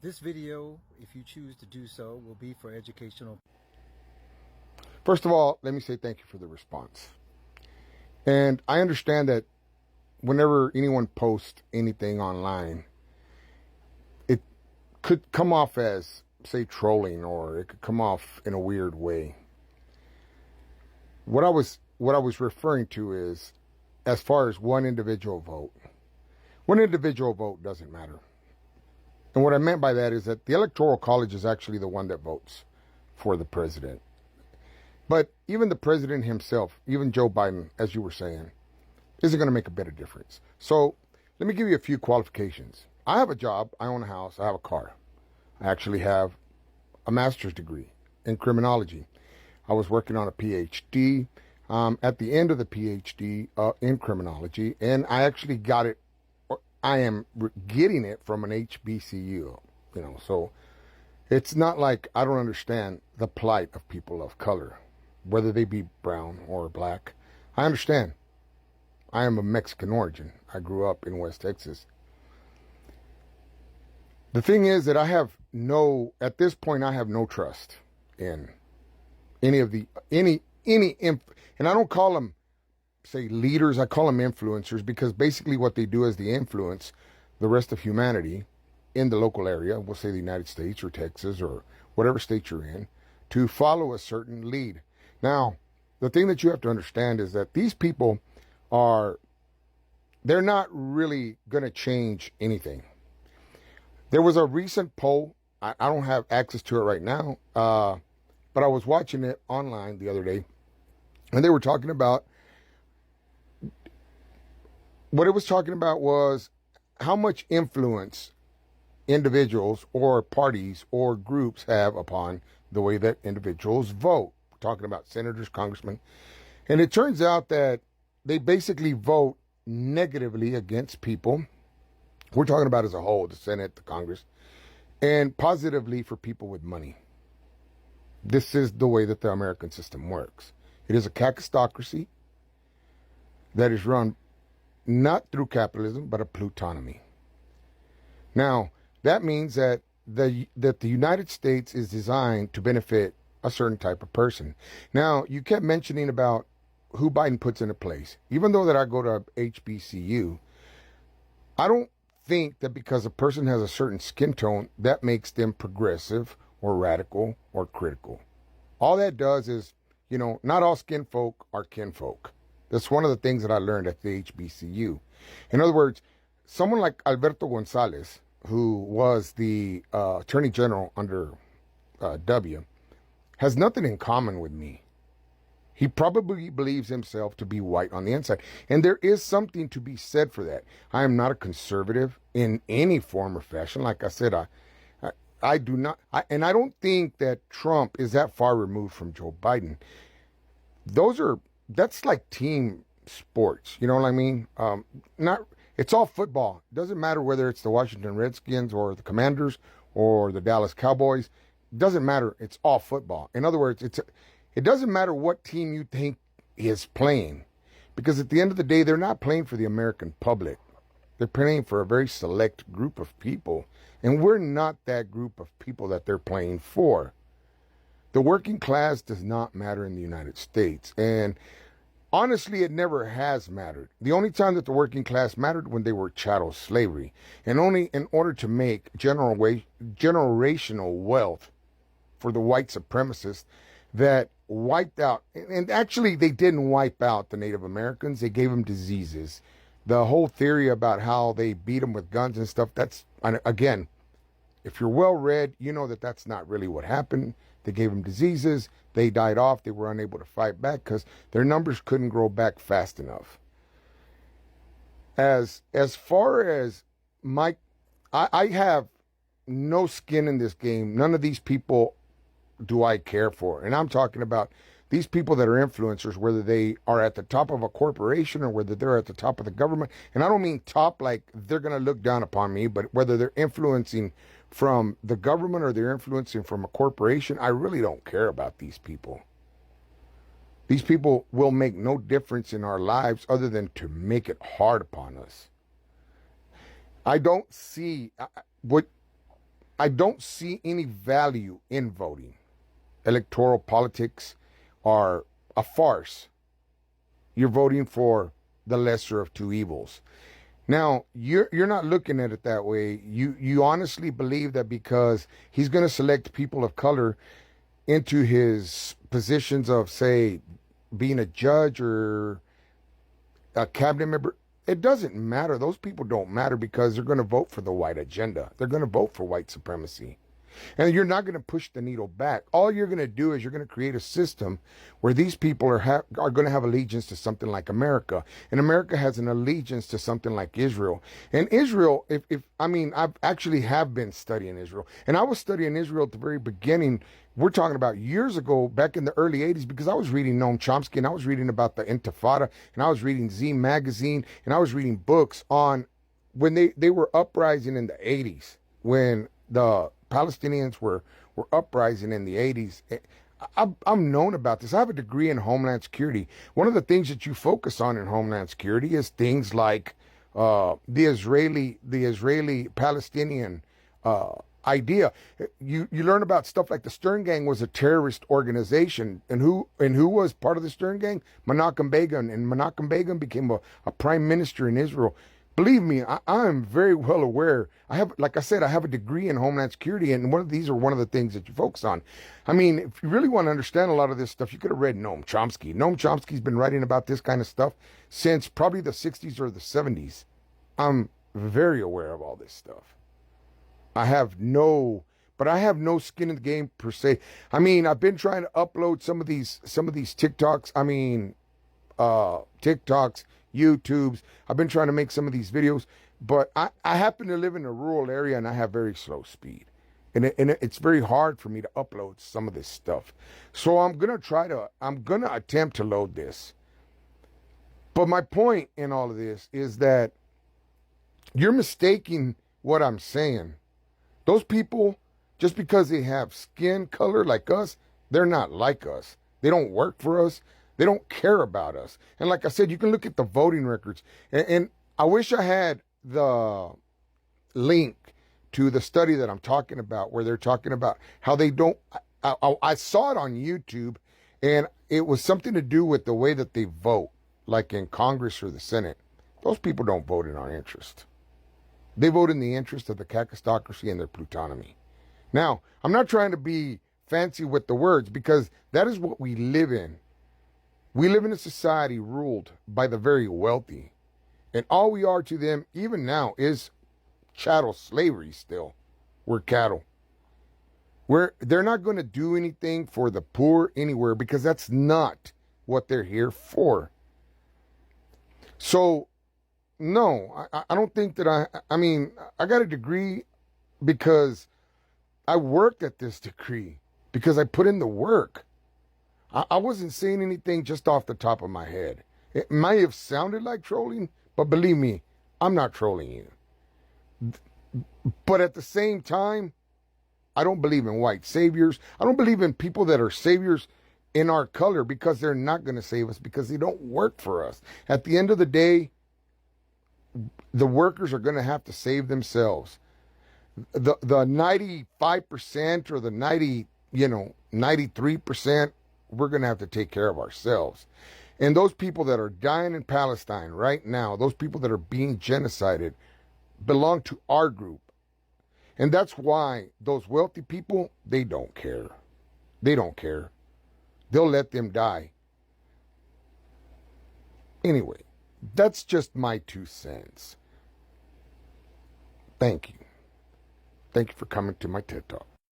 This video, if you choose to do so, will be for educational. First of all, let me say thank you for the response. And I understand that whenever anyone posts anything online, it could come off as, say, trolling, or it could come off in a weird way. What I was referring to is, as far as one individual vote doesn't matter. And what I meant by that is that the Electoral College is actually the one that votes for the president. But even the president himself, even Joe Biden, as you were saying, isn't going to make a bit of difference. So let me give you a few qualifications. I have a job, I own a house, I have a car. I actually have a master's degree in criminology. I was working on a PhD at the end of the PhD in criminology, and I actually got it. I am getting it from an HBCU, so it's not like I don't understand the plight of people of color, whether they be brown or black. I understand. I am of Mexican origin. I grew up in West Texas. The thing is that at this point, I have no trust in any, and I don't call them, say, leaders. I call them influencers, because basically what they do is they influence the rest of humanity in the local area, we'll say the United States or Texas or whatever state you're in, to follow a certain lead. Now, the thing that you have to understand is that these people they're not really going to change anything. There was a recent poll. I don't have access to it right now, but I was watching it online the other day, and they were talking about, what it was talking about was how much influence individuals or parties or groups have upon the way that individuals vote. We're talking about senators, congressmen. And it turns out that they basically vote negatively against people. We're talking about as a whole, the Senate, the Congress, and positively for people with money. This is the way that the American system works. It is a cacistocracy that is run not through capitalism, but a plutonomy. Now, that means that the United States is designed to benefit a certain type of person. Now, you kept mentioning about who Biden puts into place. Even though that I go to HBCU, I don't think that because a person has a certain skin tone, that makes them progressive or radical or critical. All that does is, not all skin folk are kinfolk. That's one of the things that I learned at the HBCU. In other words, someone like Alberto Gonzalez, who was the Attorney General under W, has nothing in common with me. He probably believes himself to be white on the inside. And there is something to be said for that. I am not a conservative in any form or fashion. Like I said, I do not, and I don't think that Trump is that far removed from Joe Biden. That's like team sports. You know what I mean? It's all football. It doesn't matter whether it's the Washington Redskins or the Commanders or the Dallas Cowboys. It doesn't matter. It's all football. In other words, it doesn't matter what team you think is playing, because at the end of the day, they're not playing for the American public. They're playing for a very select group of people, and we're not that group of people that they're playing for. The working class does not matter in the United States, and honestly, it never has mattered. The only time that the working class mattered when they were chattel slavery, and only in order to make generational wealth for the white supremacists that wiped out, and actually they didn't wipe out the Native Americans, they gave them diseases. The whole theory about how they beat them with guns and stuff, that's, again, if you're well read, you know that that's not really what happened. They gave them diseases, they died off, they were unable to fight back because their numbers couldn't grow back fast enough. As far as I have no skin in this game. None of these people do I care for. And I'm talking about these people that are influencers, whether they are at the top of a corporation or whether they're at the top of the government. And I don't mean top like they're going to look down upon me, but whether they're influencing from the government or they're influencing from a corporation, I really don't care about these people. These people will make no difference in our lives other than to make it hard upon us. I don't see what I don't see any value in voting. Electoral politics are a farce. You're voting for the lesser of two evils. Now, you're not looking at it that way. You honestly believe that because he's going to select people of color into his positions of, say, being a judge or a cabinet member, it doesn't matter. Those people don't matter because they're going to vote for the white agenda. They're going to vote for white supremacy. And you're not going to push the needle back. All you're going to do is you're going to create a system where these people are going to have allegiance to something like America. And America has an allegiance to something like Israel. And Israel, I've actually have been studying Israel. And I was studying Israel at the very beginning. We're talking about years ago, back in the early 80s, because I was reading Noam Chomsky and I was reading about the Intifada and I was reading Z Magazine and I was reading books on when they were uprising in the 80s, when the Palestinians were uprising in the 80s. I'm known about this. I have a degree in Homeland Security. One of the things that you focus on in Homeland Security is things like the Israeli-Palestinian idea. You learn about stuff like the Stern Gang was a terrorist organization, and who was part of the Stern Gang? Menachem Begin, and Menachem Begin became a prime minister in Israel. Believe me, I am very well aware. Like I said, I have a degree in Homeland Security, and these are one of the things that you focus on. I mean, if you really want to understand a lot of this stuff, you could have read Noam Chomsky. Noam Chomsky's been writing about this kind of stuff since probably the 60s or the 70s. I'm very aware of all this stuff. I have no skin in the game per se. I mean, I've been trying to upload some of these TikToks. TikToks, YouTubes. I've been trying to make some of these videos, but I happen to live in a rural area and I have very slow speed. And it's very hard for me to upload some of this stuff. So I'm going to attempt to load this. But my point in all of this is that you're mistaking what I'm saying. Those people, just because they have skin color like us, they're not like us. They don't work for us. They don't care about us. And like I said, you can look at the voting records. And I wish I had the link to the study that I'm talking about, where they're talking about how they don't. I saw it on YouTube, and it was something to do with the way that they vote, like in Congress or the Senate. Those people don't vote in our interest. They vote in the interest of the kakistocracy and their plutonomy. Now, I'm not trying to be fancy with the words, because that is what we live in. We live in a society ruled by the very wealthy. And all we are to them, even now, is chattel slavery still. We're cattle. They're not going to do anything for the poor anywhere, because that's not what they're here for. So, no, I don't think that I got a degree because I worked at this degree, because I put in the work. I wasn't saying anything just off the top of my head. It might have sounded like trolling, but believe me, I'm not trolling you. But at the same time, I don't believe in white saviors. I don't believe in people that are saviors in our color, because they're not going to save us, because they don't work for us. At the end of the day, the workers are going to have to save themselves. The 95% or the 93%, we're going to have to take care of ourselves. And those people that are dying in Palestine right now, those people that are being genocided, belong to our group. And that's why those wealthy people, they don't care. They don't care. They'll let them die. Anyway, that's just my 2 cents. Thank you. Thank you for coming to my TED Talk.